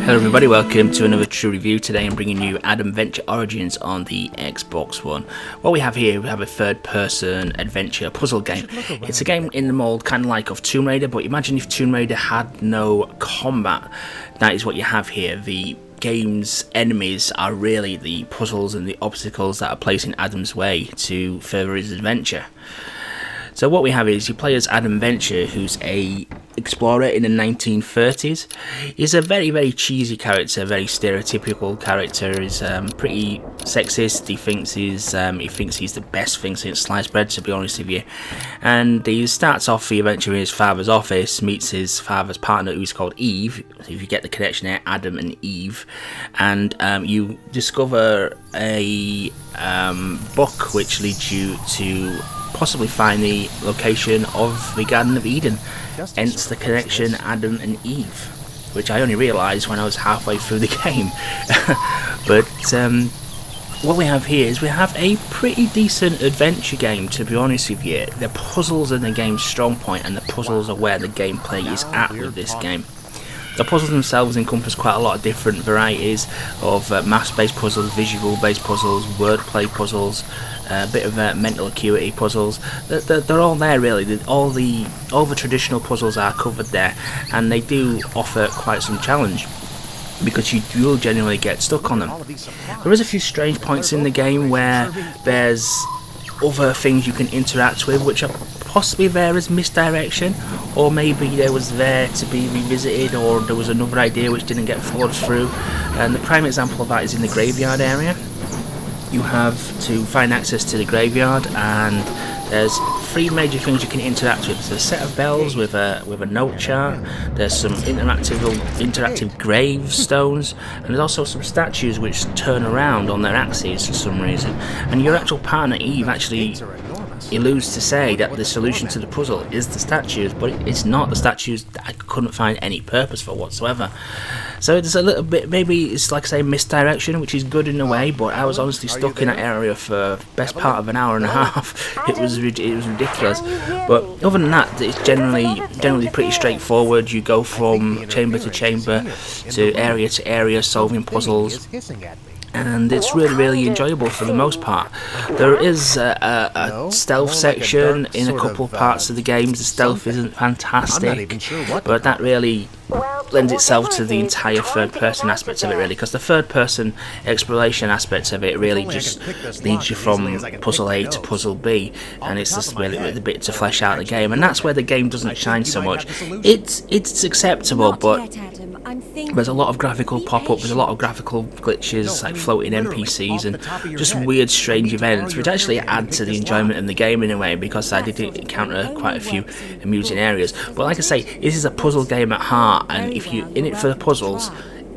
Hello everybody, welcome to another true review. Today I'm bringing you Adventure Origins on the Xbox One. What we have here, we have a third-person adventure puzzle game. It's a game in the mold kind of like of Tomb Raider, but imagine if Tomb Raider had no combat. That is what you have here. The game's enemies are really the puzzles and the obstacles that are placed in Adam's way to further his adventure. So what we have is you play as Adam Venture, who's a explorer in the 1930s. He's a very, very cheesy character, very stereotypical character. He's pretty sexist. He thinks he's the best thing since sliced bread, to be honest with you. And he starts off the adventure in his father's office, meets his father's partner, who's called Eve. So if you get the connection there, Adam and Eve, and you discover a book which leads you to possibly find the location of the Garden of Eden, hence the connection Adam and Eve, which I only realised when I was halfway through the game. But what we have here is we have a pretty decent adventure game, to be honest with you. The puzzles are the game's strong point, and the puzzles are where the gameplay is at with this game. The puzzles themselves encompass quite a lot of different varieties of maths-based puzzles, visual-based puzzles, wordplay puzzles, a bit of mental acuity puzzles. They're all there really. All the traditional puzzles are covered there, and they do offer quite some challenge, because you will genuinely get stuck on them. There is a few strange points in the game where there's other things you can interact with which are possibly there as misdirection, or maybe there was there to be revisited, or there was another idea which didn't get followed through. And the prime example of that is in the graveyard area. You have to find access to the graveyard, and there's three major things you can interact with. There's a set of bells with a note chart, there's some interactive gravestones, and there's also some statues which turn around on their axes for some reason. And your actual partner Eve actually alludes to say that the solution to the puzzle is the statues, but it's not. The statues I couldn't find any purpose for whatsoever. So there's a little bit, maybe it's like I say, misdirection, which is good in a way, but I was honestly stuck in that area for the best part of an hour and a half. It was ridiculous. But other than that, it's generally pretty straightforward. You go from chamber to chamber, to area, solving puzzles, and it's really enjoyable for the most part. There is a stealth section in a couple of parts of the game. The stealth isn't fantastic, but that really lends itself to the entire third-person aspect of it, really, because the third-person exploration aspect of it really just leads you from puzzle A to puzzle B, and it's just really the bit to flesh out the game, and that's where the game doesn't shine so much. It's acceptable, but there's a lot of graphical pop-up, there's a lot of graphical glitches, like floating NPCs and just weird, strange events, which actually add to the enjoyment of the game in a way, because I did encounter quite a few amusing areas. But like I say, this is a puzzle game at heart, and if you're in it for the puzzles,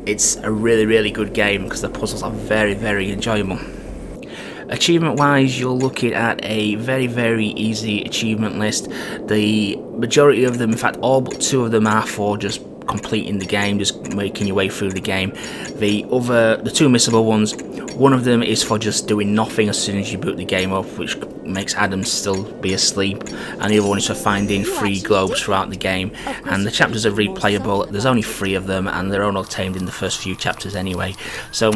it's a really good game, because the puzzles are very enjoyable. Achievement wise, you're looking at a very easy achievement list. The majority of them, in fact all but two of them, are for just completing the game, just making your way through the game. The two missable ones, one of them is for just doing nothing as soon as you boot the game up, which makes Adam still be asleep, and the other one is for finding free globes throughout the game. And the chapters are replayable. There's only 3 of them, and they're all obtained in the first few chapters anyway, so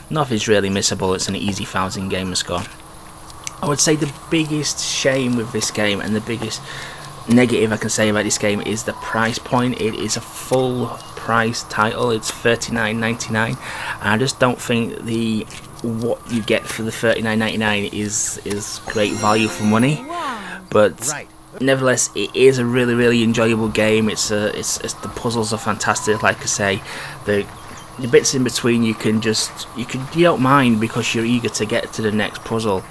nothing's really missable. It's an easy 1000 gamer score. I would say the biggest shame with this game, and the biggest negative I can say about this game, is the price point. It is a full price title. It's $39.99. I just don't think what you get for the $39.99 is great value for money. But nevertheless, it is a really enjoyable game. It's the puzzles are fantastic. Like I say, the bits in between you don't mind, because you're eager to get to the next puzzle.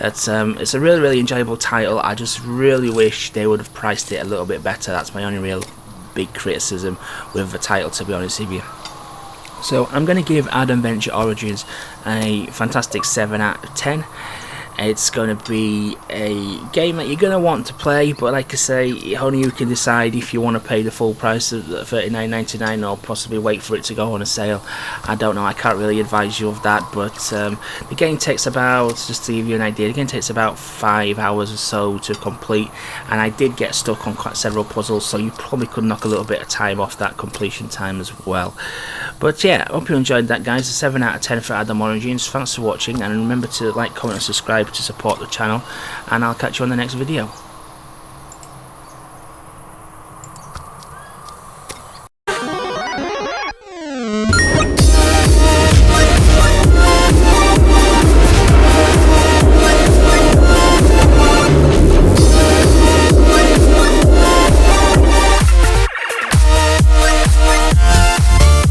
It's a really enjoyable title. I just really wish they would have priced it a little bit better. That's my only real big criticism with the title, to be honest with you. So I'm going to give Adventure Origins a fantastic 7 out of 10. It's going to be a game that you're going to want to play, but like I say, only you can decide if you want to pay the full price of $39.99 or possibly wait for it to go on a sale. I don't know, I can't really advise you of that, but the game takes about, just to give you an idea, the game takes about 5 hours or so to complete, and I did get stuck on quite several puzzles, so you probably could knock a little bit of time off that completion time as well. But yeah, I hope you enjoyed that, guys. A 7 out of 10 for Adam Origins. Thanks for watching, and remember to like, comment and subscribe to support the channel, and I'll catch you on the next video.